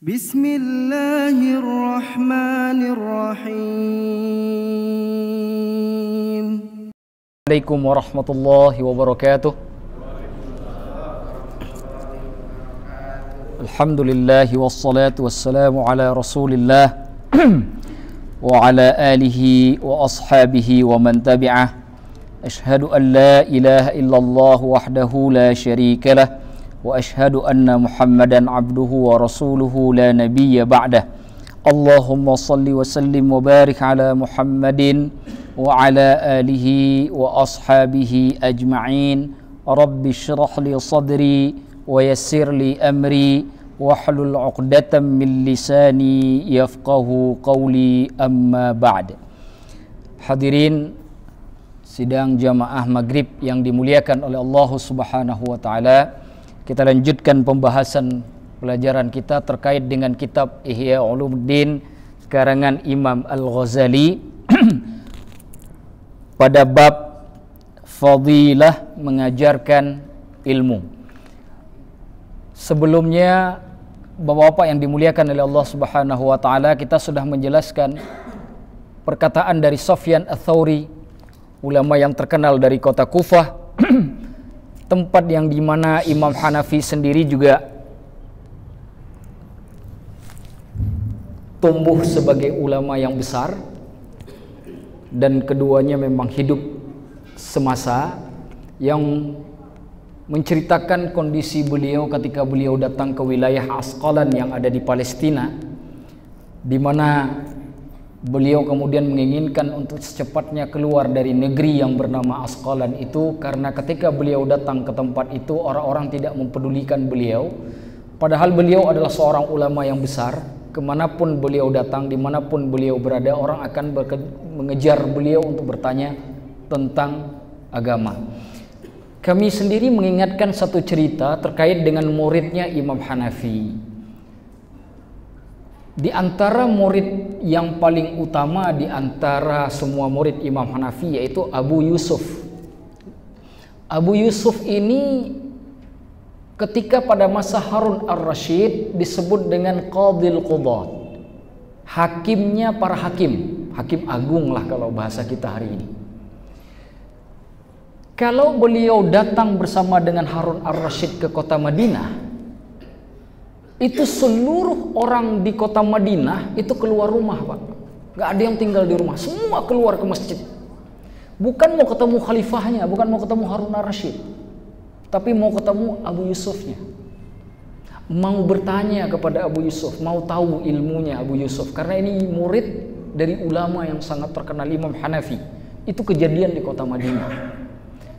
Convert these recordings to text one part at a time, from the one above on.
Bismillahirrahmanirrahim. Assalamualaikum warahmatullahi wabarakatuh. Alhamdulillahi wassalatu wassalamu ala rasulillah wa ala alihi wa ashabihi wa man tabi'ah. Ashhadu an la ilaha illallah wahdahu la syarika lah wa ashhadu anna Muhammadan abduhu wa rasuluhu la nabiyya ba'dah. Allahumma salli wa sallim wa barik ala Muhammadin wa ala alihi wa ashabihi ajma'in. Rabbi shrah li sadri wa yassir li amri wahlul 'uqdatam min lisani yafqahu qawli, amma ba'd. Hadirin sidang jamaah maghrib yang dimuliakan oleh Allah Subhanahu wa taala, kita lanjutkan pembahasan pelajaran kita terkait dengan kitab Ihya Ulumuddin karangan Imam Al-Ghazali pada bab fadilah mengajarkan ilmu. Sebelumnya, Bapak-bapak yang dimuliakan oleh Allah Subhanahu wa taala, kita sudah menjelaskan perkataan dari Sufyan Ats-Tsauri, ulama yang terkenal dari kota Kufah, tempat yang dimana Imam Hanafi sendiri juga tumbuh sebagai ulama yang besar, dan keduanya memang hidup semasa, yang menceritakan kondisi beliau ketika beliau datang ke wilayah Asqalan yang ada di Palestina, di mana beliau kemudian menginginkan untuk secepatnya keluar dari negeri yang bernama Asqalan itu, karena ketika beliau datang ke tempat itu orang-orang tidak mempedulikan beliau, padahal beliau adalah seorang ulama yang besar. Kemanapun beliau datang, dimanapun beliau berada, orang akan mengejar beliau untuk bertanya tentang agama. Kami sendiri mengingatkan satu cerita terkait dengan muridnya Imam Hanafi. Di antara murid yang paling utama di antara semua murid Imam Hanafi yaitu Abu Yusuf. Abu Yusuf ini ketika pada masa Harun ar-Rasyid disebut dengan Qadil Qudat, hakimnya para hakim, hakim agung lah kalau bahasa kita hari ini. Kalau beliau datang bersama dengan Harun ar-Rasyid ke kota Madinah, itu seluruh orang di kota Madinah itu keluar rumah, Pak. Gak ada yang tinggal di rumah, semua keluar ke masjid. Bukan mau ketemu khalifahnya, bukan mau ketemu Harun ar-Rasyid, tapi mau ketemu Abu Yusufnya. Mau bertanya kepada Abu Yusuf, mau tahu ilmunya Abu Yusuf, karena ini murid dari ulama yang sangat terkenal Imam Hanafi. Itu kejadian di kota Madinah.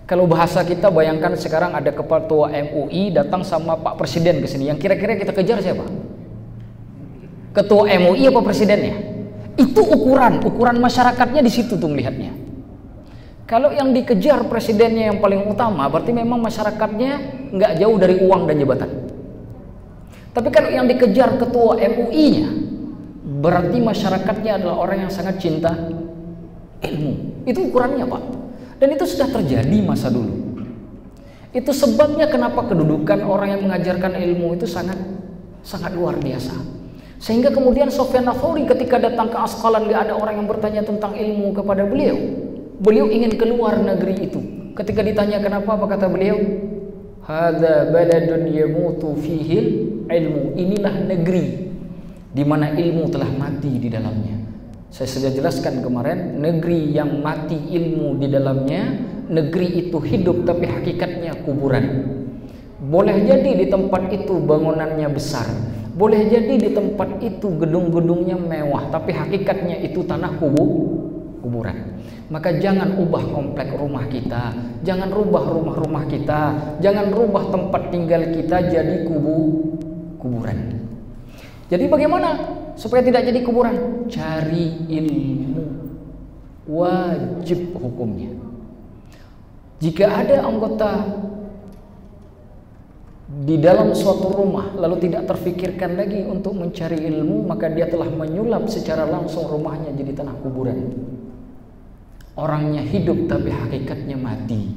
Kalau bahasa kita, bayangkan sekarang ada ketua MUI datang sama Pak Presiden ke sini, yang kira-kira kita kejar siapa? Ketua MUI apa presidennya? Itu ukuran masyarakatnya di situ tuh melihatnya. Kalau yang dikejar presidennya yang paling utama, berarti memang masyarakatnya nggak jauh dari uang dan jabatan. Tapi kalau yang dikejar ketua MUI-nya, berarti masyarakatnya adalah orang yang sangat cinta ilmu. Itu ukurannya, Pak. Dan itu sudah terjadi masa dulu. Itu sebabnya kenapa kedudukan orang yang mengajarkan ilmu itu sangat luar biasa. Sehingga kemudian Sufyan Ats-Tsauri ketika datang ke Asqalan, gak ada orang yang bertanya tentang ilmu kepada beliau. Beliau ingin keluar negeri itu. Ketika ditanya kenapa, apa kata beliau? Hadza baladun yamutu fihil ilmu. Inilah negeri di mana ilmu telah mati di dalamnya. Saya sudah jelaskan kemarin, negeri yang mati ilmu di dalamnya, negeri itu hidup tapi hakikatnya kuburan. Boleh jadi di tempat itu bangunannya besar, boleh jadi di tempat itu gedung-gedungnya mewah, tapi hakikatnya itu tanah kuburan. Maka jangan ubah komplek rumah kita, jangan rubah rumah-rumah kita, jangan rubah tempat tinggal kita jadi kuburan. Jadi bagaimana supaya tidak jadi kuburan? Cari ilmu, wajib hukumnya. Jika ada anggota di dalam suatu rumah lalu tidak terfikirkan lagi untuk mencari ilmu, maka dia telah menyulap secara langsung rumahnya jadi tanah kuburan. Orangnya hidup tapi hakikatnya mati.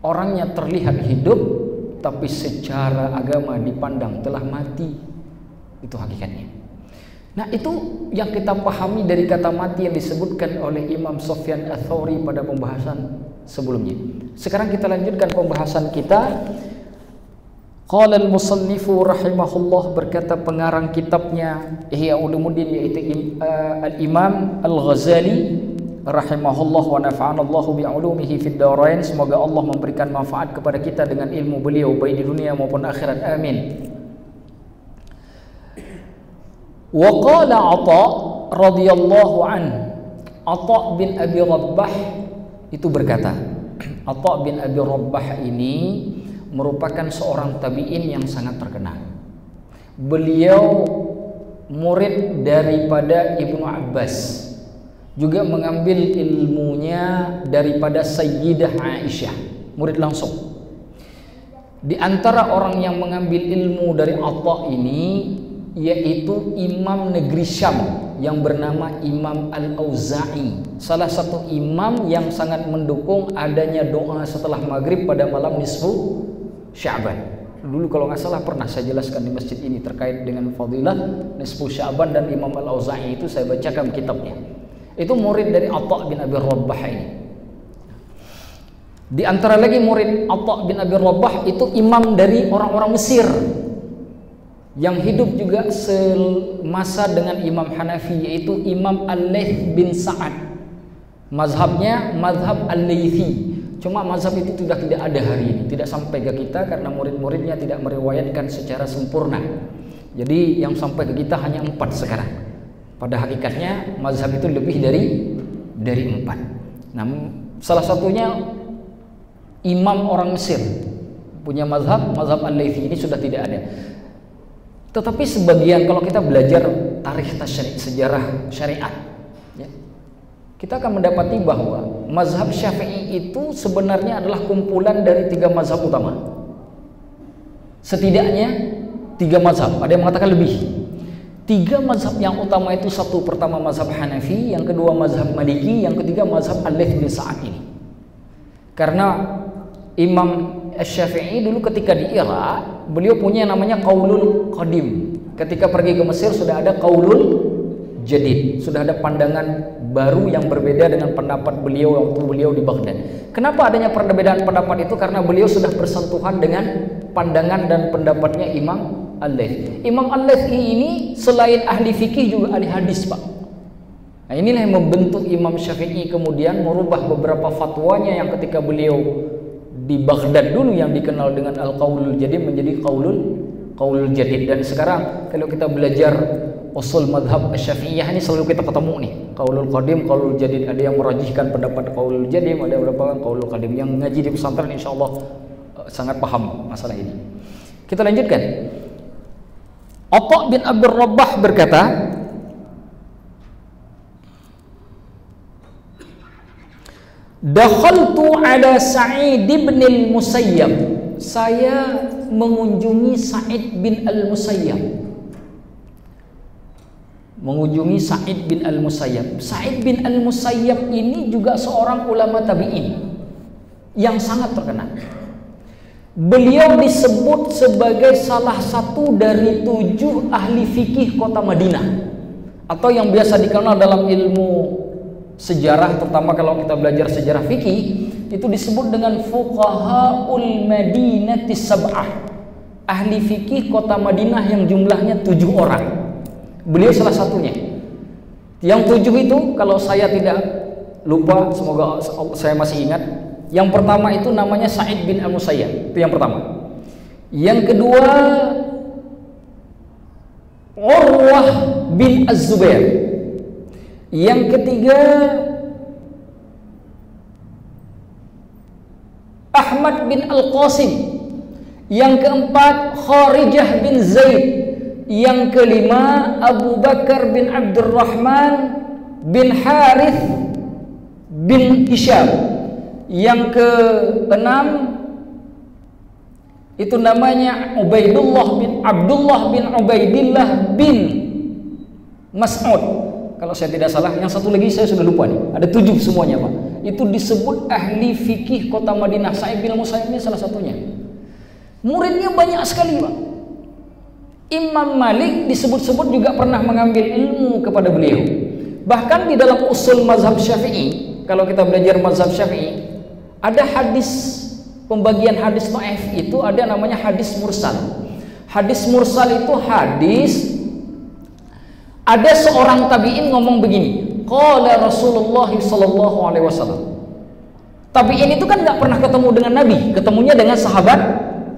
Orangnya terlihat hidup tapi secara agama dipandang telah mati. Itu hakikatnya. Nah, itu yang kita pahami dari kata mati yang disebutkan oleh Imam Sufyan Ats-Tsauri pada pembahasan sebelumnya. Sekarang kita lanjutkan pembahasan kita. Qala al-musannifu rahimahullah, berkata pengarang kitabnya Ihya Ulumuddin yaitu al-Imam Al-Ghazali rahimahullah wa nafa'anallahu bi'ulumihi fid dharain. Semoga Allah memberikan manfaat kepada kita dengan ilmu beliau baik di dunia maupun akhirat. Amin. Wa qala Atha radhiyallahu an, Atha bin Abi Rabbah itu berkata, Atha bin Abi Rabbah ini merupakan seorang tabi'in yang sangat terkenal. Beliau murid daripada Ibnu Abbas, juga mengambil ilmunya daripada Sayyidah Aisyah, murid langsung. Di antara orang yang mengambil ilmu dari Atha ini yaitu Imam negeri Syam yang bernama Imam Al-Auza'i, salah satu imam yang sangat mendukung adanya doa setelah maghrib pada malam nisfu Sya'ban. Dulu kalau nggak salah pernah saya jelaskan di masjid ini terkait dengan fadilah nisfu Sya'ban dan Imam Al-Auza'i itu saya bacakan kitabnya. Itu murid dari Atha bin Abi Rabbah ini. Di antara lagi murid Atha bin Abi Rabbah itu imam dari orang-orang Mesir yang hidup juga semasa dengan Imam Hanafi, yaitu Imam Al-Laits bin Sa'ad. Mazhabnya mazhab Al-Laitsi. Cuma mazhab itu sudah tidak ada hari ini, tidak sampai ke kita karena murid-muridnya tidak meriwayatkan secara sempurna. Jadi yang sampai ke kita hanya 4 sekarang. Pada hakikatnya mazhab itu lebih dari 4. Nah, salah satunya imam orang Mesir punya mazhab Al-Laitsi, ini sudah tidak ada. Tetapi sebagian kalau kita belajar tarikh sejarah syariat, ya, kita akan mendapati bahwa mazhab Syafi'i itu sebenarnya adalah kumpulan dari 3 mazhab utama. Setidaknya 3 mazhab, ada yang mengatakan lebih. 3 mazhab yang utama itu, satu pertama mazhab Hanafi, yang kedua mazhab Maliki, yang ketiga mazhab Al-Laits bin Sa'ad ini. Karena Imam Syafi'i dulu ketika di Irak, beliau punya namanya Qaulul Qadim. Ketika pergi ke Mesir sudah ada Qaulul Jadid, sudah ada pandangan baru yang berbeda dengan pendapat beliau waktu beliau di Baghdad. Kenapa adanya perbedaan pendapat itu? Karena beliau sudah bersentuhan dengan pandangan dan pendapatnya Imam Al-Laits. Imam Al-Laits ini selain ahli fikih juga ahli hadis, Pak. Nah, inilah yang membentuk Imam Syafi'i kemudian merubah beberapa fatwanya yang ketika beliau di Baghdad dulu yang dikenal dengan Al-Qaulul Jadid menjadi Qaulul Jadid. Dan sekarang kalau kita belajar usul madhab Syafi'iyah ini selalu kita ketemu nih Qaulul Qadim, Qaulul Jadid. Ada yang merajihkan pendapat Qaulul Jadid, ada beberapa Qaulul Qadim. Yang ngaji di pesantren insyaallah sangat paham masalah ini. Kita lanjutkan. Atha bin Abi Rabbah berkata, dakhaltu ala Sa'id bin al-Musayyab. Saya mengunjungi Sa'id bin al-Musayyab. Mengunjungi Sa'id bin al-Musayyab. Sa'id bin al-Musayyab ini juga seorang ulama tabi'in yang sangat terkenal. Beliau disebut sebagai salah satu dari 7 ahli fikih kota Madinah, atau yang biasa dikenal dalam ilmu sejarah, terutama kalau kita belajar sejarah fikih, itu disebut dengan fuqahaul Madinati sab'ah, ahli fikih kota Madinah yang jumlahnya 7 orang. Beliau salah satunya. Yang 7 itu kalau saya tidak lupa, semoga saya masih ingat, yang pertama itu namanya Sa'id bin al-Musayyab, itu yang pertama. Yang kedua Urwah bin Az-Zubair. Yang ketiga Ahmad bin Al-Qasim. Yang keempat Kharijah bin Zaid. Yang kelima Abu Bakar bin Abdurrahman bin Harith bin Hisham. Yang keenam itu namanya Abdullah bin Ubaidillah bin Mas'ud. Kalau saya tidak salah, yang satu lagi saya sudah lupa nih. Ada 7 semuanya, Pak. Itu disebut ahli fikih kota Madinah. Sa'id bin Musayyab ini salah satunya. Muridnya banyak sekali, Pak. Imam Malik disebut-sebut juga pernah mengambil ilmu kepada beliau. Bahkan di dalam usul mazhab Syafi'i, kalau kita belajar mazhab Syafi'i, ada hadis, pembagian hadis dhaif itu ada namanya hadis mursal. Hadis mursal itu hadis ada seorang tabi'in ngomong begini, qala Rasulullah sallallahu alaihi wasallam. Tabi'in itu kan nggak pernah ketemu dengan Nabi, ketemunya dengan sahabat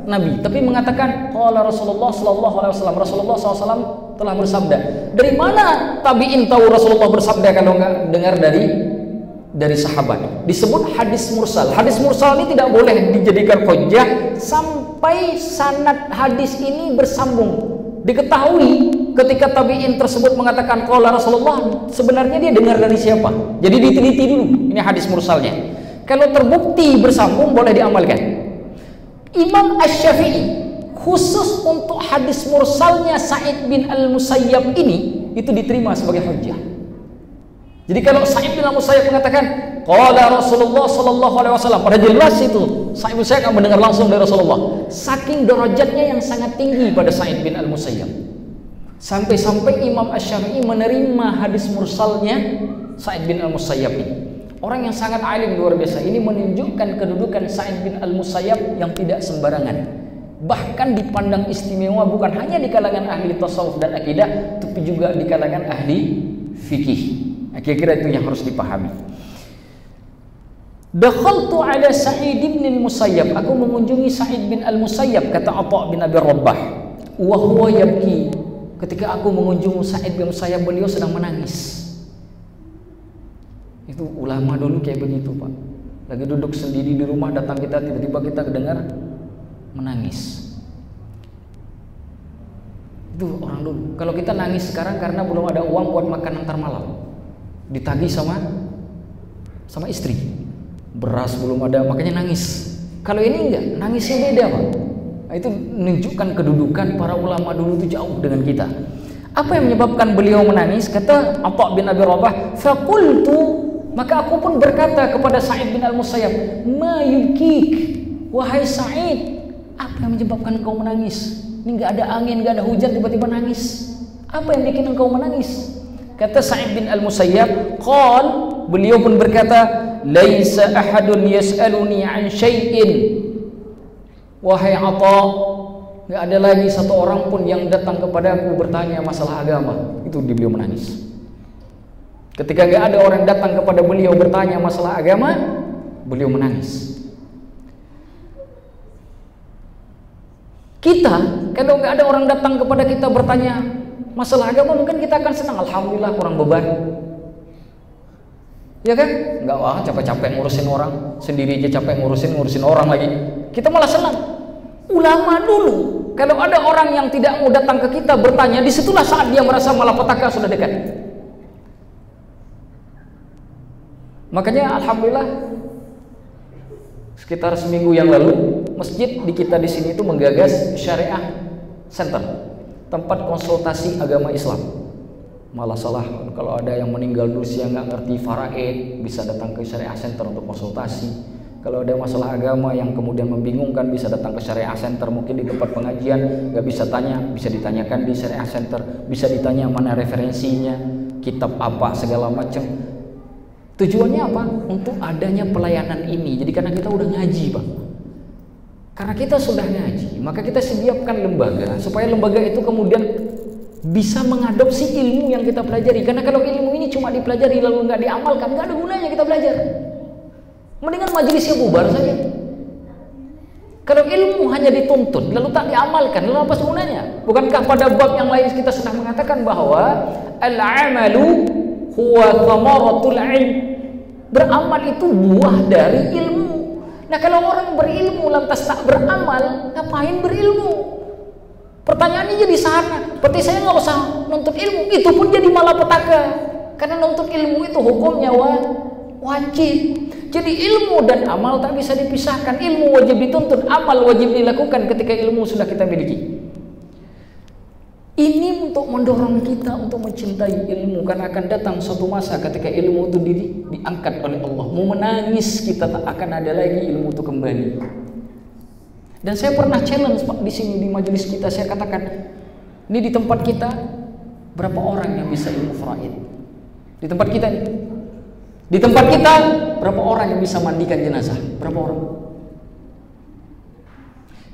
Nabi, tapi mengatakan qala Rasulullah sallallahu alaihi wasallam, Rasulullah SAW telah bersabda. Dari mana tabi'in tahu Rasulullah bersabda kalau nggak dengar dari sahabat? Disebut hadis mursal. Hadis mursal ini tidak boleh dijadikan hujjah sampai sanad hadis ini bersambung. Diketahui ketika tabi'in tersebut mengatakan qala Rasulullah, sebenarnya dia dengar dari siapa. Jadi diteliti dulu ini hadis mursalnya. Kalau terbukti bersambung boleh diamalkan. Imam Asy-Syafi'i khusus untuk hadis mursalnya Sa'id bin Al-Musayyab ini itu diterima sebagai hujjah. Jadi kalau Sa'id bin Al-Musayyab mengatakan qala Rasulullah sallallahu alaihi wasallam, pada jelas itu Sa'id bin Musayyab akan mendengar langsung dari Rasulullah. Saking derajatnya yang sangat tinggi pada Sa'id bin Al-Musayyab. Sampai-sampai Imam Asy-Syafi'i menerima hadis mursalnya Sa'id bin Al-Musayyab ini. Orang yang sangat alim luar biasa. Ini menunjukkan kedudukan Sa'id bin Al-Musayyab yang tidak sembarangan. Bahkan dipandang istimewa bukan hanya di kalangan ahli tasawuf dan akidah, tapi juga di kalangan ahli fikih. Kira-kira itu yang harus dipahami. Dakhaltu ala Sa'id bin Al-Musayyab. Aku mengunjungi Sa'id bin Al-Musayyab, kata Atha bin Abi Rabbah. Wa huwa yabki. Ketika aku mengunjungi Sa'id bin Al-Musayyab, beliau sedang menangis. Itu ulama dulu kayak begitu, Pak. Lagi duduk sendiri di rumah, datang kita, tiba-tiba kita dengar menangis. Itu orang dulu. Kalau kita nangis sekarang karena belum ada uang buat makan antar malam, ditagih sama istri, beras belum ada, makanya nangis. Kalau ini enggak, nangisnya beda, Pak. Nah, itu menunjukkan kedudukan para ulama dulu itu jauh dengan kita. Apa yang menyebabkan beliau menangis? Kata Atha bin Abi Rabbah, faqultu, maka aku pun berkata kepada Sa'id bin Al-Musayyab, ma yubkik, wahai Sa'id, apa yang menyebabkan engkau menangis? Ini nggak ada angin, nggak ada hujan, tiba-tiba nangis. Apa yang bikin engkau menangis? Kata Sa'id bin Al-Musayyab, qal, beliau pun berkata, laisa ahadun yas'aluni an syai'in, wahai Atha, nggak ada lagi satu orang pun yang datang kepadaku bertanya masalah agama. Itu beliau menangis. Ketika nggak ada orang datang kepada beliau bertanya masalah agama, beliau menangis. Kita, kalau nggak ada orang datang kepada kita bertanya masalah agama, mungkin kita akan senang, alhamdulillah kurang beban. Ya kan? Nggak, wah capek-capek ngurusin orang, sendiri aja capek ngurusin orang lagi. Kita malah senang. Ulama dulu, kalau ada orang yang tidak mau datang ke kita bertanya, disitulah saat dia merasa malapetaka sudah dekat. Makanya alhamdulillah sekitar seminggu yang lalu masjid di kita di sini itu menggagas Syariah Center, tempat konsultasi agama Islam. Malah salah kalau ada yang meninggal dunia nggak ngerti faraid, bisa datang ke Syariah Center untuk konsultasi. Kalau ada masalah agama yang kemudian membingungkan, bisa datang ke Syariah Center. Mungkin di tempat pengajian nggak bisa tanya, bisa ditanyakan di Syariah Center. Bisa ditanya mana referensinya, kitab apa, segala macam. Tujuannya apa? Untuk adanya pelayanan ini. Jadi karena kita udah ngaji, Pak. Karena kita sudah ngaji, maka kita sediakan lembaga supaya lembaga itu kemudian bisa mengadopsi ilmu yang kita pelajari. Karena kalau ilmu ini cuma dipelajari lalu nggak diamalkan, nggak ada gunanya kita belajar. Mendingan majelisnya bubar saja. Kalau ilmu hanya dituntut lalu tak diamalkan, lalu apa gunanya? Bukankah pada bab yang lain kita sudah mengatakan bahwa al-amalu huwa thamaratul ilm. Beramal itu buah dari ilmu. Nah, kalau orang berilmu lantas tak beramal, ngapain berilmu? Pertanyaannya jadi sana. Berarti saya nggak usah nuntut ilmu. Itu pun jadi malapetaka. Karena nuntut ilmu itu hukumnya wajib. Jadi ilmu dan amal tak bisa dipisahkan. Ilmu wajib dituntut, amal wajib dilakukan ketika ilmu sudah kita miliki. Ini untuk mendorong kita untuk mencintai ilmu, karena akan datang suatu masa ketika ilmu itu diangkat oleh Allah. Mau menangis kita tak akan ada lagi ilmu itu kembali. Dan saya pernah challenge Pak di sini di majelis kita, saya katakan Ini di tempat kita berapa orang yang bisa ilmu faraid? Di tempat kita nih. Di tempat kita berapa orang yang bisa mandikan jenazah? Berapa orang?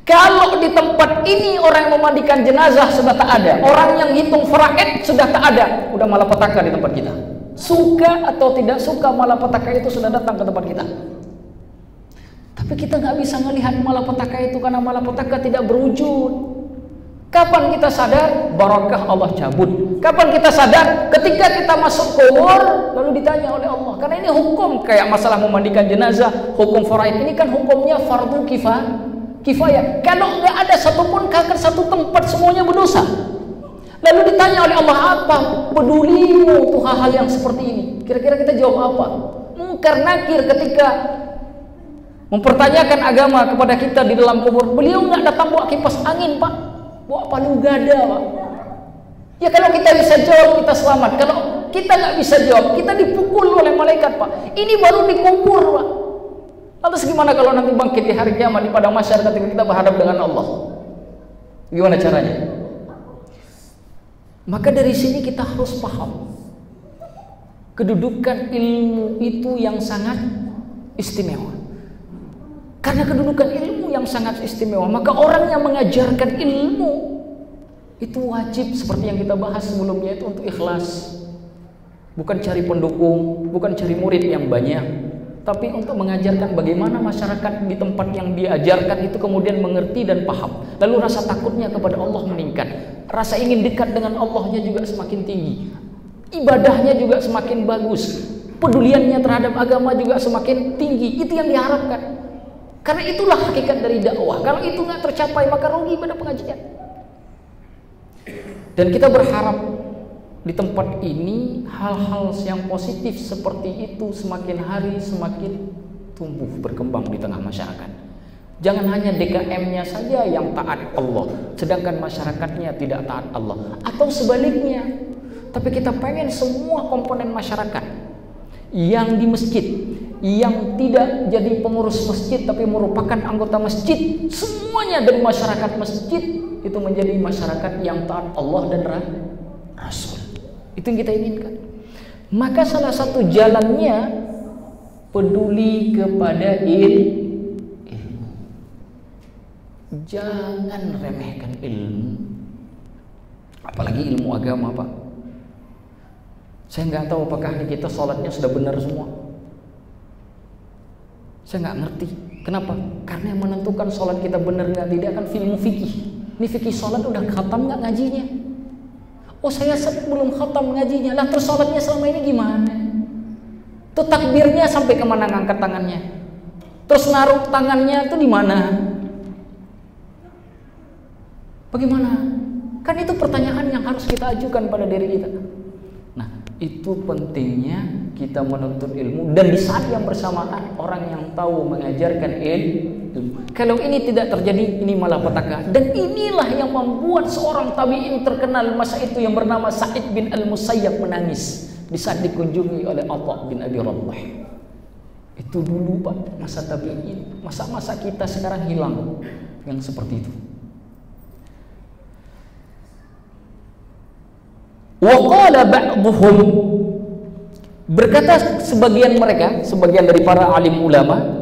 Kalau di tempat ini orang yang memandikan jenazah sudah tak ada, orang yang hitung faraid sudah tak ada, udah malapetaka di tempat kita. Suka atau tidak suka, malapetaka itu sudah datang ke tempat kita. Tapi kita nggak bisa melihat malapetaka itu karena malapetaka tidak berwujud. Kapan kita sadar? Barakah Allah cabut. Kapan kita sadar? Ketika kita masuk kubur lalu ditanya oleh Allah. Karena ini hukum kayak masalah memandikan jenazah, hukum faraid ini kan hukumnya fardu kifayah. Kalau nggak ada satupun kakak satu tempat semuanya berdosa. Lalu ditanya oleh Allah, apa pedulimu tuh hal-hal yang seperti ini? Kira-kira kita jawab apa? Mungkar nakir ketika mempertanyakan agama kepada kita di dalam kubur. Beliau nggak datang bawa kipas angin, Pak, bawa palu gada, Pak. Ya kalau kita bisa jawab kita selamat. Kalau kita nggak bisa jawab, kita dipukul oleh malaikat, Pak. Ini baru dikubur, Pak. Lantas gimana kalau nanti bangkit di hari kiamat di padang mahsyar ketika kita berhadap dengan Allah? Gimana caranya? Maka dari sini kita harus paham kedudukan ilmu itu yang sangat istimewa. Karena kedudukan ilmu yang sangat istimewa, maka orang yang mengajarkan ilmu itu wajib seperti yang kita bahas sebelumnya itu untuk ikhlas. Bukan cari pendukung, bukan cari murid yang banyak, tapi untuk mengajarkan bagaimana masyarakat di tempat yang diajarkan itu kemudian mengerti dan paham. Lalu rasa takutnya kepada Allah meningkat, rasa ingin dekat dengan Allahnya juga semakin tinggi, ibadahnya juga semakin bagus, peduliannya terhadap agama juga semakin tinggi. Itu yang diharapkan. Karena itulah hakikat dari dakwah. Kalau itu nggak tercapai maka rugi pada pengajian. Dan kita berharap di tempat ini hal-hal yang positif seperti itu semakin hari semakin tumbuh berkembang di tengah masyarakat. Jangan hanya DKM-nya saja yang taat Allah, sedangkan masyarakatnya tidak taat Allah, atau sebaliknya. Tapi kita pengen semua komponen masyarakat yang di masjid, yang tidak jadi pengurus masjid tapi merupakan anggota masjid, semuanya dari masyarakat masjid itu menjadi masyarakat yang taat Allah dan Rasul. Itu yang kita inginkan. Maka salah satu jalannya peduli kepada ilmu. Jangan remehkan ilmu, apalagi ilmu agama, Pak. Saya nggak tahu apakah kita sholatnya sudah benar semua. Saya nggak ngerti. Kenapa? Karena yang menentukan sholat kita benar nggak tidak kan ilmu fikih. Ini fikih sholat udah khatam nggak ngajinya? Oh saya belum khatam ngajinya. Lah terus sholatnya selama ini gimana? Tuh takbirnya sampai kemana ngangkat tangannya? Terus naruh tangannya tuh di mana? Bagaimana? Kan itu pertanyaan yang harus kita ajukan pada diri kita. Nah, itu pentingnya kita menuntut ilmu, dan di saat yang bersamaan orang yang tahu mengajarkan ilmu. Kalau ini tidak terjadi, ini malapetaka. Dan inilah yang membuat seorang tabi'in terkenal masa itu yang bernama Sa'id bin Al-Musayyab menangis di saat dikunjungi oleh Atha bin Abi Rabah. Itu dulu, Pak, masa tabi'in. Masa-masa kita sekarang hilang yang seperti itu. Wa qala ba'dhum, berkata sebagian mereka, sebagian dari para alim ulama,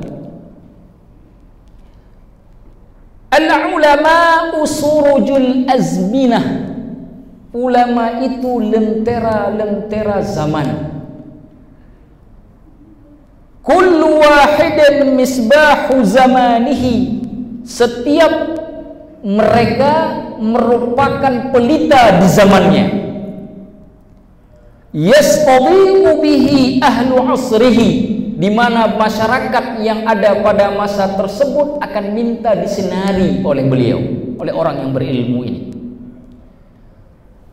al-ulama usurujul azminah, ulama itu lentera-lentera zaman. Kullu wahidin misbahu zamanihi, setiap mereka merupakan pelita di zamannya. Yastadhi'u bihi ahlu asrihi, di mana masyarakat yang ada pada masa tersebut akan minta disinari oleh beliau, oleh orang yang berilmu ini.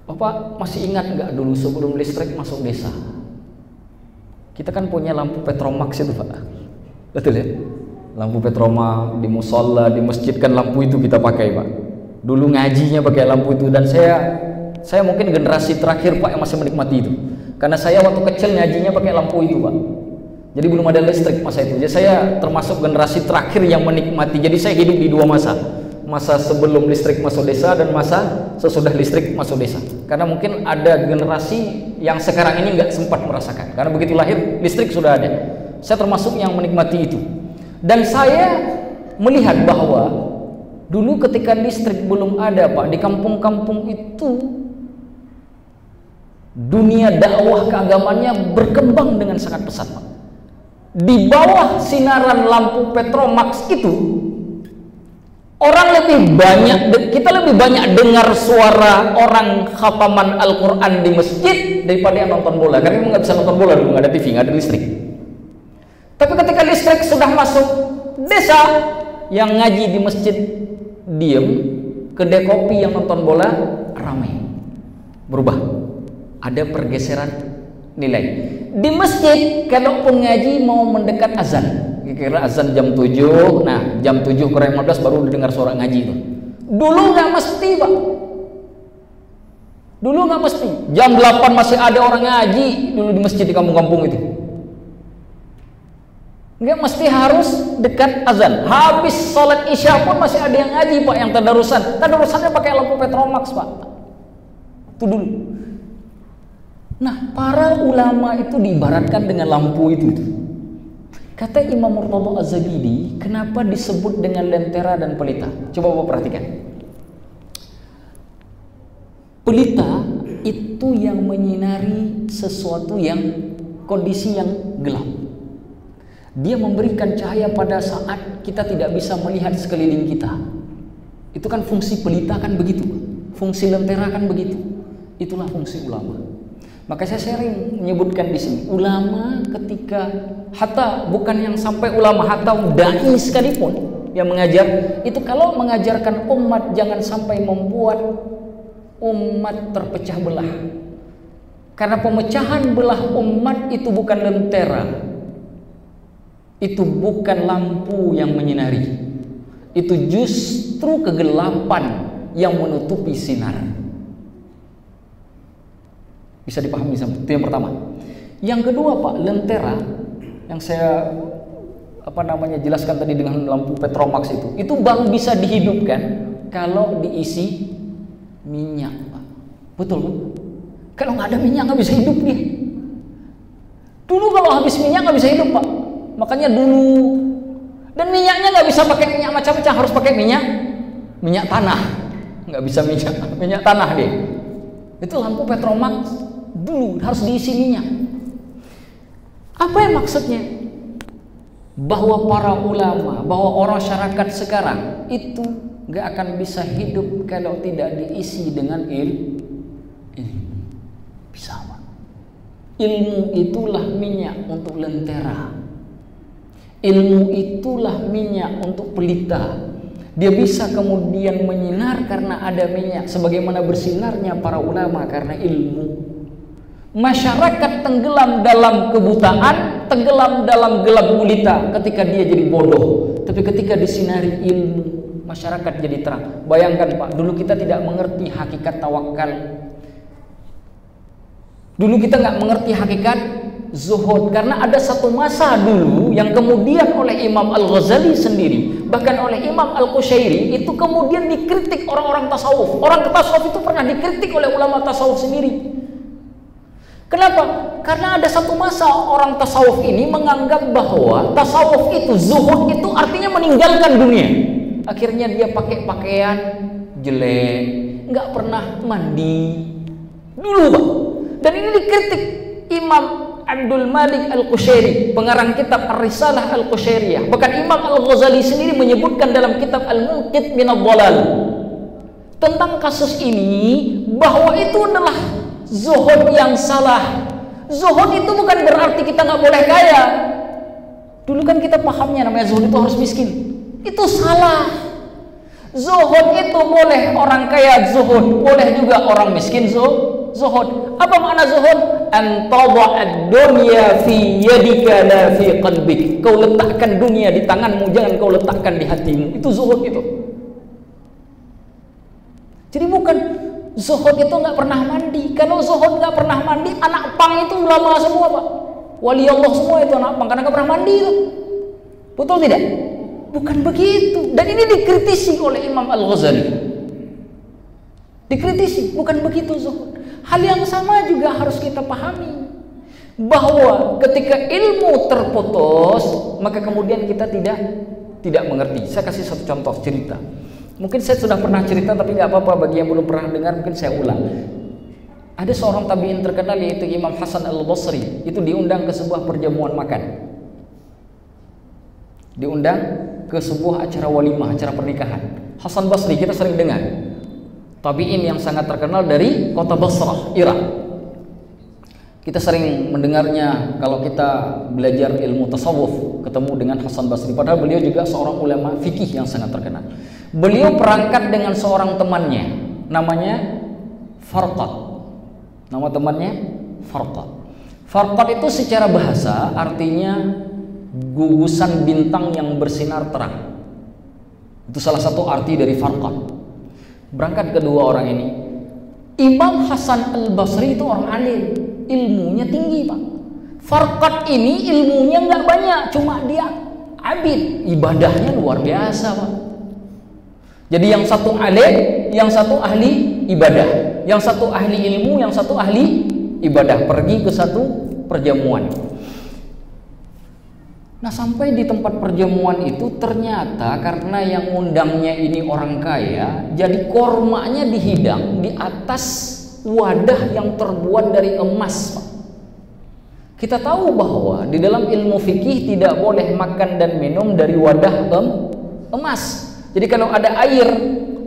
Bapak masih ingat nggak dulu sebelum listrik masuk desa? Kita kan punya lampu Petromax itu, Pak. Betul ya? Lampu Petromax di musola, di masjid kan lampu itu kita pakai, Pak. Dulu ngajinya pakai lampu itu, dan saya mungkin generasi terakhir, Pak, yang masih menikmati itu. Karena saya waktu kecil ngajinya pakai lampu itu, Pak. Jadi belum ada listrik masa itu. Jadi saya termasuk generasi terakhir yang menikmati. Jadi saya hidup di dua masa. masa sebelum listrik masuk desa dan masa sesudah listrik masuk desa. Karena mungkin ada generasi yang sekarang ini nggak sempat merasakan. Karena begitu lahir listrik sudah ada. Saya termasuk yang menikmati itu. Dan saya melihat bahwa dulu ketika listrik belum ada, Pak, di kampung-kampung itu dunia dakwah keagamannya berkembang dengan sangat pesat, Pak. Di bawah sinaran lampu Petromax itu, kita lebih banyak dengar suara orang khataman Al-Quran di masjid daripada yang nonton bola. Karena memang nggak bisa nonton bola dulu, nggak ada TV, nggak ada listrik. Tapi ketika listrik sudah masuk desa, yang ngaji di masjid diem, kedai kopi yang nonton bola ramai. Berubah, ada pergeseran nilai. Di masjid kalaupun ngaji mau mendekat azan, kira azan jam 7, nah jam 7 kurang 15 baru dengar suara ngaji itu. Dulu nggak mesti, Pak. Dulu nggak mesti. Jam 8 masih ada orang ngaji dulu di masjid di kampung-kampung itu. Nggak mesti harus dekat azan. Habis sholat isya pun masih ada yang ngaji, Pak, yang tadarusan. Tadarusannya pakai lampu Petromax, Pak. Itu dulu. Nah, para ulama itu diibaratkan dengan lampu itu. Kata Imam Murtada Az-Zabidi, kenapa disebut dengan lentera dan pelita? Coba Bapak perhatikan. Pelita itu yang menyinari sesuatu yang kondisi yang gelap. Dia memberikan cahaya pada saat kita tidak bisa melihat sekeliling kita. Itu kan fungsi pelita kan begitu. Fungsi lentera kan begitu. Itulah fungsi ulama. Maka saya sering menyebutkan di sini, ulama ketika hatta bukan yang sampai ulama, hatta dai sekalipun yang mengajar itu, kalau mengajarkan umat jangan sampai membuat umat terpecah belah. Karena pemecahan belah umat itu bukan lentera, itu bukan lampu yang menyinari, itu justru kegelapan yang menutupi sinar. Bisa dipahami, itu yang pertama. Yang kedua, Pak, lentera yang saya jelaskan tadi dengan lampu Petromax itu baru bisa dihidupkan kalau diisi minyak, Pak. Betul, Pak? Kalau nggak ada minyak nggak bisa hidup dia. Dulu kalau habis minyak nggak bisa hidup, Pak. Makanya dulu, dan minyaknya nggak bisa pakai minyak macam-macam, harus pakai minyak tanah. Nggak bisa minyak tanah dia. Itu lampu Petromax dulu harus diisi minyak. Apa yang maksudnya? Bahwa para ulama, bahwa orang masyarakat sekarang itu gak akan bisa hidup kalau tidak diisi dengan ilmu. Bisa, Pak. Ilmu itulah minyak untuk lentera. Ilmu itulah minyak untuk pelita. Dia bisa kemudian menyinar karena ada minyak, sebagaimana bersinarnya para ulama karena ilmu. Masyarakat tenggelam dalam kebutaan, tenggelam dalam gelap gulita ketika dia jadi bodoh. Tapi ketika disinari ilmu, masyarakat jadi terang. Bayangkan, Pak, dulu kita tidak mengerti hakikat tawakal. Dulu kita nggak mengerti hakikat zuhud, karena ada satu masa dulu yang kemudian oleh Imam Al-Ghazali sendiri, bahkan oleh Imam Al-Qushairi itu kemudian dikritik orang-orang tasawuf. Orang tasawuf itu pernah dikritik oleh ulama tasawuf sendiri. Kenapa? Karena ada satu masa orang tasawuf ini menganggap bahwa tasawuf itu, zuhud itu artinya meninggalkan dunia. Akhirnya dia pakai pakaian jelek, nggak pernah mandi dulu, Pak. Dan ini dikritik Imam Abdul Malik Al-Qushairi, pengarang kitab Ar-Risalah Al-Qushairiyah. Bahkan Imam Al-Ghazali sendiri menyebutkan dalam kitab Al-Munqidh min ad-Dhalal tentang kasus ini, bahwa itu adalah zuhud yang salah. Zuhud itu bukan berarti kita nggak boleh kaya. Dulu kan kita pahamnya namanya zuhud itu harus miskin. Itu salah. Zuhud itu boleh orang kaya zuhud, boleh juga orang miskin zuhud. Apa makna zuhud? An tada'ad dunya fi yadika la fi qalbik. Kau letakkan dunia di tanganmu, jangan kau letakkan di hatimu. Itu zuhud itu. Jadi bukan zuhud itu nggak pernah mandi. Kalau zuhud nggak pernah mandi, anak pang itu ulama semua, Pak. Wali Allah semua itu anak pang, karena nggak pernah mandi itu. Betul tidak? Bukan begitu. Dan ini dikritisi oleh Imam Al-Ghazali. Dikritisi, bukan begitu zuhud. Hal yang sama juga harus kita pahami, bahwa ketika ilmu terputus, maka kemudian kita tidak mengerti. Saya kasih satu contoh cerita. Mungkin saya sudah pernah cerita, tapi nggak apa-apa bagi yang belum pernah dengar, mungkin saya ulang. Ada seorang tabi'in terkenal yaitu Imam Hasan Al-Basri. Itu diundang ke sebuah perjamuan makan. Diundang ke sebuah acara walimah, acara pernikahan. Hasan Basri kita sering dengar, tabi'in yang sangat terkenal dari kota Basrah, Irak. Kita sering mendengarnya kalau kita belajar ilmu tasawuf, ketemu dengan Hasan Basri. Padahal beliau juga seorang ulama fikih yang sangat terkenal. Beliau berangkat dengan seorang temannya, namanya Farqad. Nama temannya Farqad. Farqad itu secara bahasa artinya gugusan bintang yang bersinar terang. Itu salah satu arti dari Farqad. Berangkat kedua orang ini. Imam Hasan Al-Basri itu orang alim, ilmunya tinggi, Pak. Farqad ini ilmunya nggak banyak, cuma dia abid, ibadahnya luar biasa, Pak. Jadi yang satu alim, yang satu ahli ibadah, yang satu ahli ilmu, yang satu ahli ibadah. Pergi ke satu perjamuan. Nah, sampai di tempat perjamuan itu ternyata karena yang ngundangnya ini orang kaya, jadi kormanya dihidang di atas wadah yang terbuat dari emas, Pak. Kita tahu bahwa di dalam ilmu fikih tidak boleh makan dan minum dari wadah emas. Jadi kalau ada air,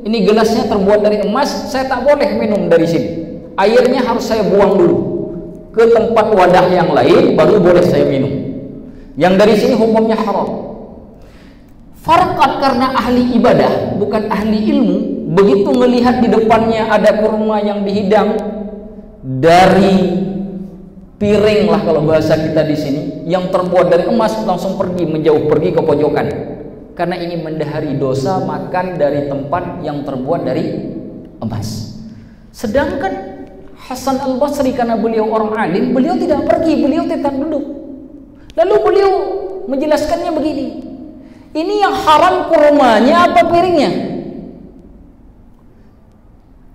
ini gelasnya terbuat dari emas, saya tak boleh minum dari sini. Airnya harus saya buang dulu ke tempat wadah yang lain, baru boleh saya minum. Yang dari sini hukumnya haram. Farqad karena ahli ibadah, bukan ahli ilmu, begitu melihat di depannya ada kurma yang dihidang dari piring lah kalau bahasa kita di sini, yang terbuat dari emas, langsung menjauh pergi ke pojokan. Karena ini mendahari dosa makan dari tempat yang terbuat dari emas. Sedangkan Hasan Al-Basri karena beliau orang alim, beliau tidak pergi, beliau tetap duduk. Lalu beliau menjelaskannya begini, ini yang haram kurmanya apa piringnya?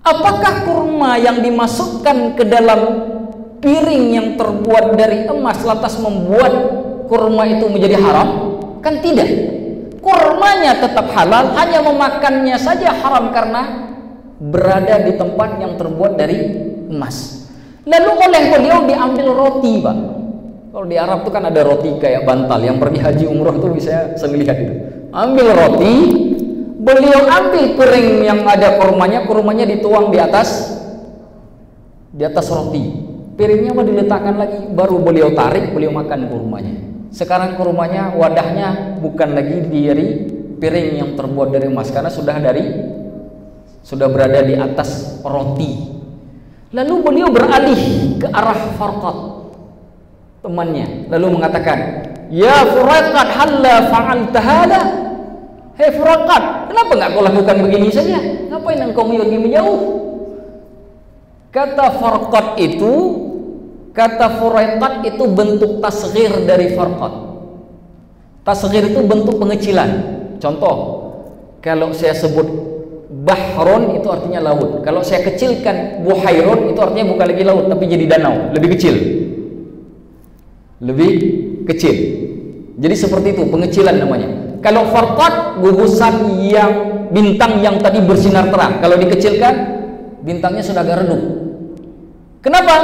Apakah kurma yang dimasukkan ke dalam piring yang terbuat dari emas lantas membuat kurma itu menjadi haram? Kan tidak. Kurmanya tetap halal, hanya memakannya saja haram karena berada di tempat yang terbuat dari emas. Lalu oleh beliau diambil roti, Pak. Kalau di Arab itu kan ada roti kayak bantal, yang pergi haji umroh tuh bisa lihat itu. Ambil roti, beliau ambil piring yang ada kurmanya dituang di atas roti. Piringnya diletakkan lagi, baru beliau tarik, beliau makan kurmanya. Sekarang kurmanya wadahnya bukan lagi dari piring yang terbuat dari emas karena sudah berada di atas roti. Lalu beliau beralih ke arah Farqad, temannya, lalu mengatakan, "Ya Farqad, halla fa'alta hada?" Hei Farqad, kenapa nggak kau lakukan begini saja? Ngapain engkau pergi menjauh? Kata Farqad itu bentuk tasghir dari Farqad. Tasghir itu bentuk pengecilan. Contoh, kalau saya sebut bahrun itu artinya laut. Kalau saya kecilkan buhairun itu artinya bukan lagi laut tapi jadi danau, lebih kecil. Lebih kecil. Jadi seperti itu pengecilan namanya. Kalau Farqad gugusan yang bintang yang tadi bersinar terang. Kalau dikecilkan bintangnya sudah agak redup. Kenapa?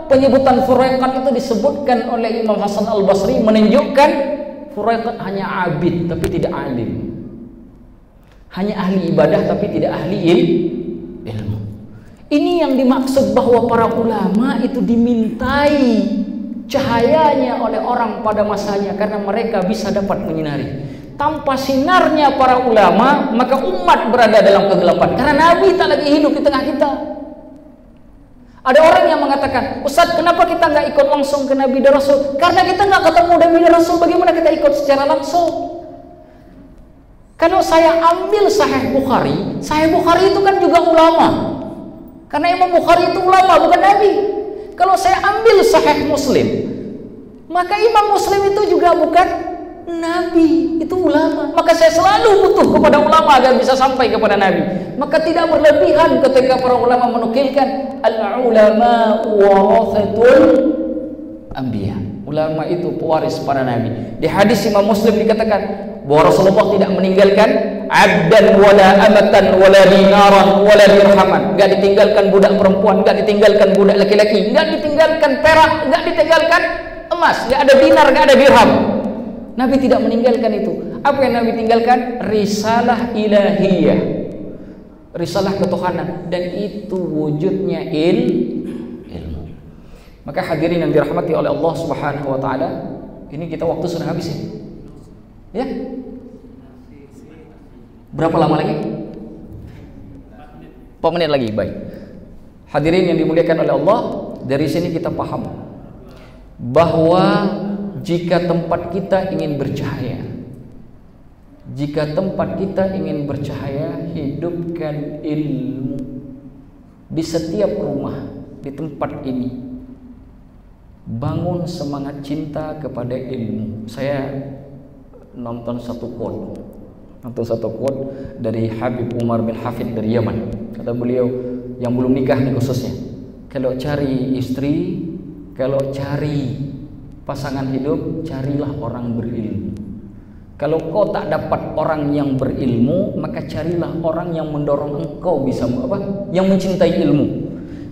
Penyebutan Farqad itu disebutkan oleh Imam Hasan Al-Basri menunjukkan Farqad hanya abid tapi tidak alim, hanya ahli ibadah tapi tidak ahli ilmu. Ini yang dimaksud bahwa para ulama itu dimintai cahayanya oleh orang pada masanya karena mereka bisa dapat menyinari. Tanpa sinarnya para ulama maka umat berada dalam kegelapan karena Nabi tak lagi hidup di tengah kita. Ada orang yang mengatakan, "Ustaz, kenapa kita nggak ikut langsung ke Nabi dan Rasul?" Karena kita nggak ketemu Nabi dan Rasul, bagaimana kita ikut secara langsung? Kalau saya ambil Sahih Bukhari itu kan juga ulama. Karena Imam Bukhari itu ulama, bukan Nabi. Kalau saya ambil Sahih Muslim, maka Imam Muslim itu juga bukan Nabi itu ulama. Maka saya selalu butuh kepada ulama agar bisa sampai kepada Nabi. Maka tidak berlebihan ketika para ulama menukilkan al-ulama warathatul anbiya. Ulama itu pewaris para nabi. Di hadis Imam Muslim dikatakan bahwa Rasulullah tidak meninggalkan abdan wala amatan wala dinaran wala dirhaman. Enggak ditinggalkan budak perempuan, enggak ditinggalkan budak laki-laki, enggak ditinggalkan perak, enggak ditinggalkan emas, enggak ada dinar, enggak ada dirham. Nabi tidak meninggalkan itu. Apa yang Nabi tinggalkan? Risalah ilahiyah, risalah ketuhanan, dan itu wujudnya ilmu. Maka hadirin yang dirahmati oleh Allah Subhanahu wa taala, ini kita waktu sudah habis ya. Berapa lama lagi? 4 menit lagi. Baik. Hadirin yang dimuliakan oleh Allah, dari sini kita paham bahwa jika tempat kita ingin bercahaya, jika tempat kita ingin bercahaya, hidupkan ilmu di setiap rumah, di tempat ini. Bangun semangat cinta kepada ilmu. Saya nonton satu quote dari Habib Umar bin Hafid dari Yaman. Kata beliau, yang belum nikah nih khususnya, kalau cari istri, kalau cari pasangan hidup, carilah orang berilmu. Kalau kau tak dapat orang yang berilmu, maka carilah orang yang mendorong engkau bisa yang mencintai ilmu.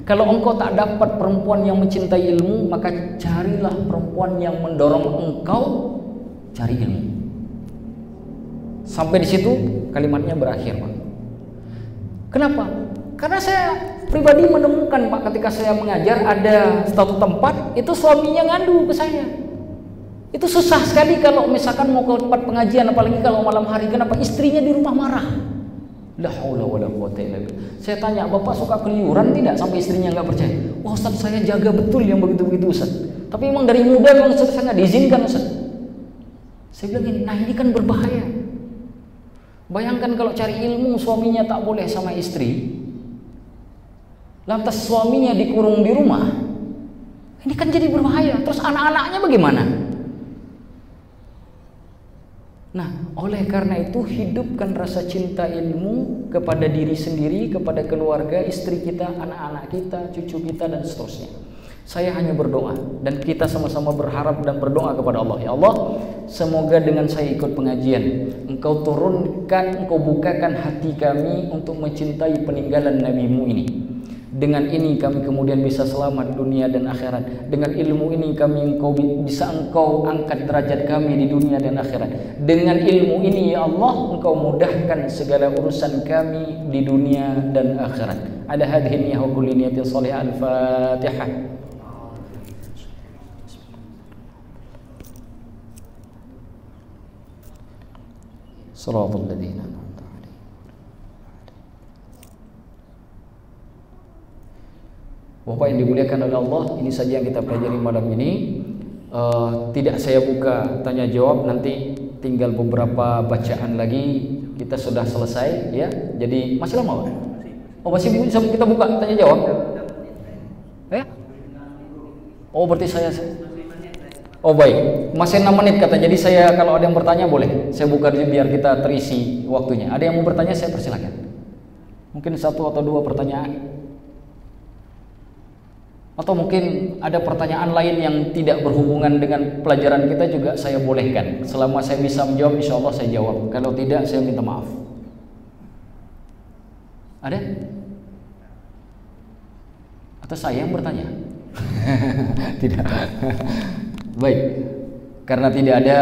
Kalau engkau tak dapat perempuan yang mencintai ilmu, maka carilah perempuan yang mendorong engkau cari ilmu. Sampai di situ kalimatnya berakhir, Pak. Kenapa? Karena saya pribadi menemukan, Pak, ketika saya mengajar ada satu tempat itu suaminya ngadu ke saya. Itu susah sekali kalau misalkan mau ke tempat pengajian, apalagi kalau malam hari. Kenapa? Istrinya di rumah marah. La haula wala quwata illa billah. Saya tanya, Bapak suka keliuran tidak? Sampai istrinya nggak percaya. Wah, Ustaz, saya jaga betul yang begitu-begitu, Ustaz. Tapi memang dari muda memang Ustaz saya nggak diizinkan, Ustaz. Saya bilang gini, nah ini kan berbahaya. Bayangkan kalau cari ilmu suaminya tak boleh sama istri, lantas suaminya dikurung di rumah, ini kan jadi berbahaya. Terus anak-anaknya bagaimana? Nah, oleh karena itu hidupkan rasa cinta ilmu kepada diri sendiri, kepada keluarga, istri kita, anak-anak kita, cucu kita, dan seterusnya. Saya hanya berdoa dan kita sama-sama berharap dan berdoa kepada Allah. Ya Allah, semoga dengan saya ikut pengajian, Engkau turunkan, Engkau bukakan hati kami untuk mencintai peninggalan Nabi-Mu ini. Dengan ini kami kemudian bisa selamat dunia dan akhirat. Dengan ilmu ini bisa Engkau angkat derajat kami di dunia dan akhirat. Dengan ilmu ini ya Allah, Engkau mudahkan segala urusan kami di dunia dan akhirat. Ada hadhihi niyyah wa kulli niyatin shalihah. Al-Fatihah. Shiratal ladzina an'amta 'alaihim. Bapak yang dimuliakan oleh Allah, ini saja yang kita pelajari malam ini. Tidak saya buka tanya jawab, nanti tinggal beberapa bacaan lagi kita sudah selesai ya. Jadi masih lama, Pak? Oh, masih bisa kita buka tanya jawab? Oh, berarti saya oh baik, masih 6 menit kata. Jadi saya kalau ada yang bertanya boleh saya buka dulu biar kita terisi waktunya. Ada yang mau bertanya saya persilakan. Mungkin 1 atau 2 pertanyaan. Atau mungkin ada pertanyaan lain yang tidak berhubungan dengan pelajaran kita juga saya bolehkan. Selama saya bisa menjawab, insya Allah saya jawab. Kalau tidak, saya minta maaf. Ada? Atau saya yang bertanya? Tidak. Baik. Karena tidak ada,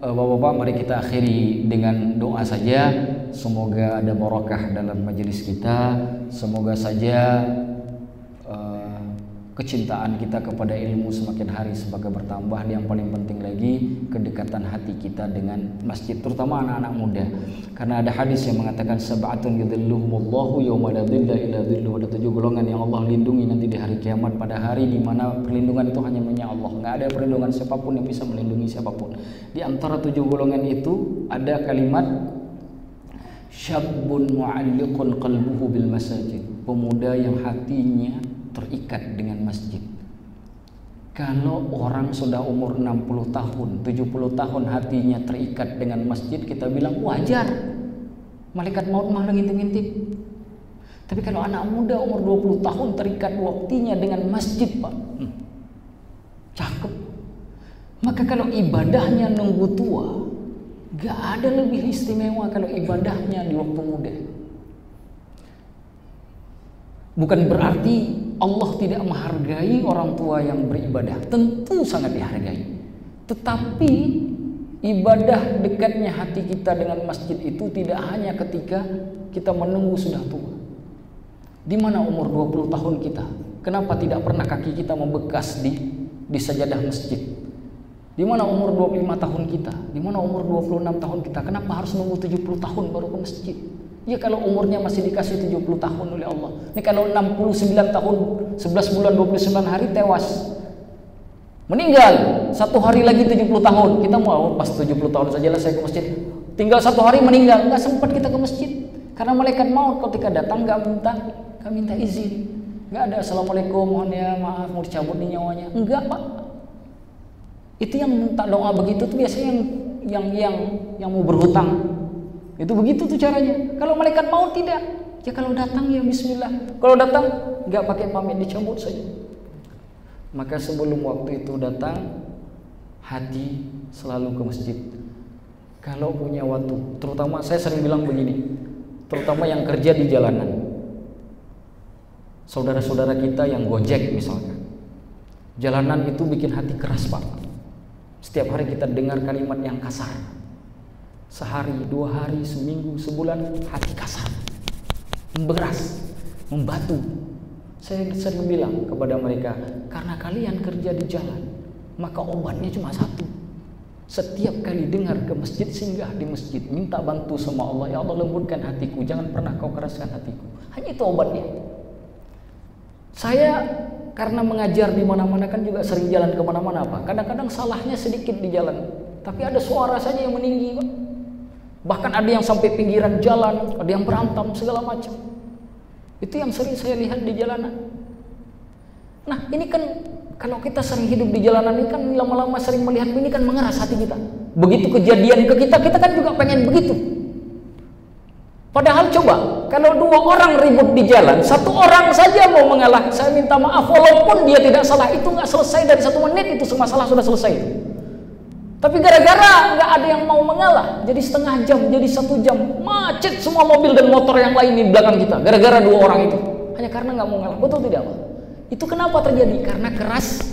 Bapak-bapak, mari kita akhiri dengan doa saja. Semoga ada barakah dalam majelis kita. Semoga saja kecintaan kita kepada ilmu semakin hari semakin bertambah. Yang paling penting lagi kedekatan hati kita dengan masjid, terutama anak-anak muda. Karena ada hadis yang mengatakan sab'atun yudhilluhumullahu yawma la dhilla illa dhilluh. Ada 7 golongan yang Allah lindungi nanti di hari kiamat, pada hari di mana perlindungan itu hanya milik Allah. Enggak ada perlindungan siapapun yang bisa melindungi siapapun. Di antara 7 golongan itu ada kalimat syabun mu'alliqun qalbuhu bil masajid. Pemuda yang hatinya terikat dengan masjid. Kalau orang sudah umur 60 tahun, 70 tahun hatinya terikat dengan masjid, kita bilang wajar. Malaikat maut mah ngintip-ngintip. Tapi kalau anak muda umur 20 tahun terikat waktunya dengan masjid, Pak. Cakep. Maka kalau ibadahnya nunggu tua, gak ada lebih istimewa kalau ibadahnya di waktu muda. Bukan berarti Allah tidak menghargai orang tua yang beribadah. Tentu sangat dihargai. Tetapi ibadah dekatnya hati kita dengan masjid itu tidak hanya ketika kita menunggu sudah tua. Di mana umur 20 tahun kita? Kenapa tidak pernah kaki kita membekas di sajadah masjid? Di mana umur 25 tahun kita? Di mana umur 26 tahun kita? Kenapa harus nunggu 70 tahun baru ke masjid? Ya kalau umurnya masih dikasih 70 tahun oleh Allah. Ini kalau 69 tahun, 11 bulan 29 hari tewas. Meninggal, 1 hari lagi 70 tahun. Kita mau pas 70 tahun sajalah saya ke masjid. Tinggal 1 hari meninggal, nggak sempat kita ke masjid. Karena malaikat maut ketika datang nggak minta izin. Nggak ada assalamualaikum, mohon ya maaf mau dicabut nih nyawanya. Enggak, Pak. Itu yang minta doa begitu tuh biasanya yang mau berhutang. Itu begitu tuh caranya. Kalau malaikat maut tidak. Ya kalau datang ya bismillah. Kalau datang nggak pakai pamit, dicabut saja. Maka sebelum waktu itu datang, hati selalu ke masjid. Kalau punya waktu, terutama saya sering bilang begini, terutama yang kerja di jalanan. Saudara-saudara kita yang Gojek misalkan. Jalanan itu bikin hati keras, Pak. Setiap hari kita dengar kalimat yang kasar. Sehari, 2 hari, seminggu, sebulan, hati kasar, memberas, membatu. Saya sering bilang kepada mereka, karena kalian kerja di jalan, maka obatnya cuma satu. Setiap kali dengar ke masjid, singgah di masjid, minta bantu sama Allah. Ya Allah, lembutkan hatiku, jangan pernah kau keraskan hatiku. Hanya itu obatnya. Saya karena mengajar di mana-mana kan juga sering jalan kemana-mana, Pak. Kadang-kadang salahnya sedikit di jalan, tapi ada suara saja yang meninggi, Pak. Bahkan ada yang sampai pinggiran jalan, ada yang berantem segala macam. Itu yang sering saya lihat di jalanan. Nah, ini kan kalau kita sering hidup di jalanan ini kan lama-lama sering melihat ini kan mengeras hati kita. Begitu kejadian ke kita kan juga pengen begitu. Padahal coba, kalau 2 orang ribut di jalan, 1 orang saja mau mengalah, saya minta maaf walaupun dia tidak salah, itu nggak selesai dari 1 menit, itu semua masalah sudah selesai. Tapi gara-gara nggak ada yang mau mengalah, jadi setengah jam, jadi 1 jam, macet semua mobil dan motor yang lain di belakang kita. Gara-gara 2 orang itu, hanya karena nggak mau mengalah. Betul tidak, Pak? Itu kenapa terjadi? Karena keras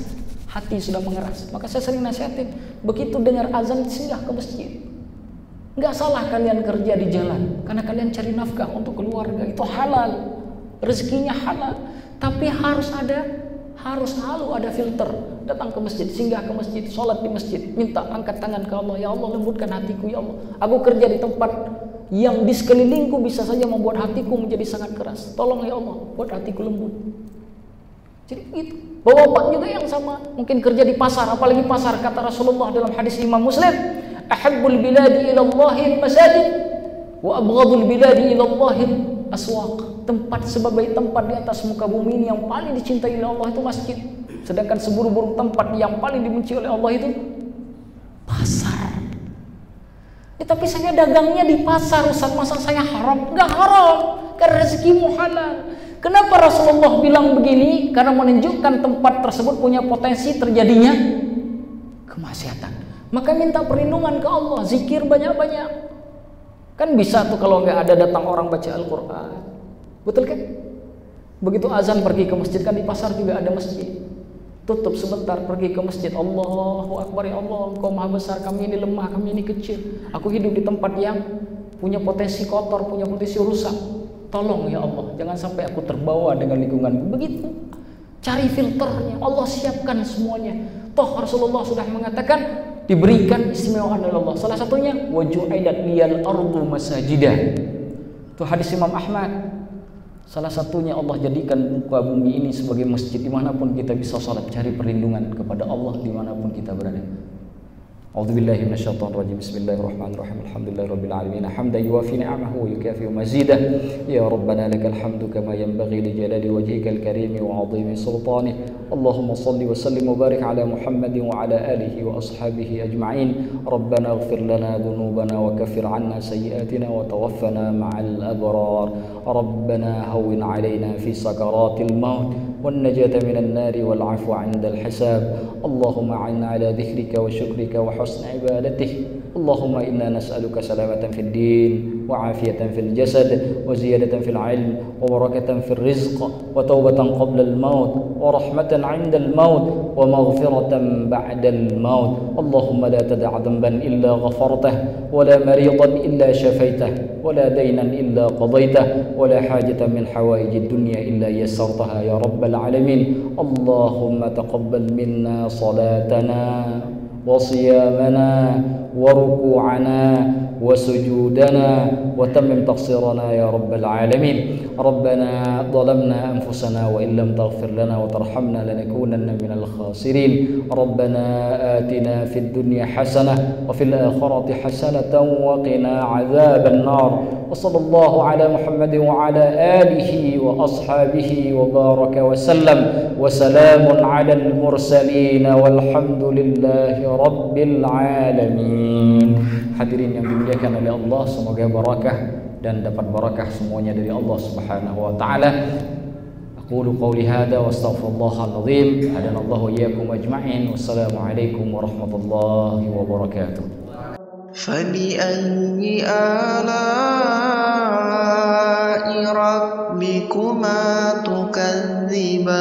hati sudah mengeras. Maka saya sering nasihatin, begitu dengar azan singgah ke masjid. Nggak salah kalian kerja di jalan, karena kalian cari nafkah untuk keluarga, itu halal, rezekinya halal. Tapi harus selalu ada filter. Datang ke masjid, singgah ke masjid, sholat di masjid, minta angkat tangan ke Allah. Ya Allah, lembutkan hatiku, ya Allah. Aku kerja di tempat yang di sekelilingku bisa saja membuat hatiku menjadi sangat keras. Tolong ya Allah, buat hatiku lembut. Jadi itu. Bapak juga yang sama, mungkin kerja di pasar, apalagi pasar, kata Rasulullah dalam hadis Imam Muslim, ahabbul biladi ilallahi masajid wa abghadul biladi ilallahi aswaq. Tempat sebagai tempat di atas muka bumi ini yang paling dicintai oleh Allah itu masjid. Sedangkan seburuk-buruk tempat yang paling dibenci oleh Allah itu pasar. Ya, tapi saya dagangnya di pasar, Ustaz, masa saya haram? Enggak haram, karena rezekimu halal. Kenapa Rasulullah bilang begini? Karena menunjukkan tempat tersebut punya potensi terjadinya kemaksiatan. Maka minta perlindungan ke Allah, zikir banyak-banyak. Kan bisa tuh kalau nggak ada datang orang baca Al-Quran. Betul kan? Begitu azan pergi ke masjid, kan di pasar juga ada masjid. Tutup sebentar, pergi ke masjid. Allahu Akbar, ya Allah, Engkau maha besar, kami ini lemah, kami ini kecil. Aku hidup di tempat yang punya potensi kotor, punya potensi rusak. Tolong ya Allah, jangan sampai aku terbawa dengan lingkungan. Begitu. Cari filternya, Allah siapkan semuanya. Toh Rasulullah sudah mengatakan diberikan istimewaan oleh Allah. Salah satunya waju'idat liyal ardu masajidah. Itu hadis Imam Ahmad. Salah satunya Allah jadikan muka bumi ini sebagai masjid, dimanapun kita bisa salat, cari perlindungan kepada Allah dimanapun kita berada. أعوذ بالله من الشيطان الرجيم. بسم الله الرحمن الرحيم. الحمد لله رب العالمين حمدا يوافي نعمه ويكافئ مزيده. يا ربنا لك الحمد كما ينبغي لجلال وجهك الكريم وعظيم سلطانه. اللهم صل وسلم وبارك على محمد وعلى آله وأصحابه أجمعين. ربنا اغفر لنا ذنوبنا وكفر عنا سيئاتنا وتوفنا مع الأبرار. ربنا هون علينا في سكرات الموت والنجاة من النار والعفو عند الحساب. اللهم أعنا على ذكرك وشكرك وحسن عبادتك. اللهم إنا نسألك سلامة في الدين وعافية في الجسد وزيادة في العلم وبركة في الرزق وتوبة قبل الموت ورحمة عند الموت ومغفرة بعد الموت. اللهم لا تدع ذنبا إلا غفرته ولا مريضا إلا شفيته ولا دينا إلا قضيته ولا حاجة من حوائج الدنيا إلا يسرتها يا رب العالمين. اللهم تقبل منا صلاتنا وصيامنا وركوعنا وسجودنا وتمم تقصيرنا يا رب العالمين. ربنا ظلمنا أنفسنا وإن لم تغفر لنا وترحمنا لنكونن من الخاسرين. ربنا آتنا في الدنيا حسنة وفي الآخرة حسنة وقنا عذاب النار. وصلى الله على محمد وعلى آله وأصحابه وبارك وسلم وسلام على المرسلين والحمد لله رب العالمين. Hadirin yang dimuliakan oleh Allah, semoga barakah dan dapat barakah semuanya dari Allah Subhanahu wa taala. Aqulu qawli hadza wa astaghfirullahal azim. Hadanallahu wa iyyakum ajma'in. Wassalamu alaikum warahmatullahi wabarakatuh. فبأي آلاء ربكما تكذبان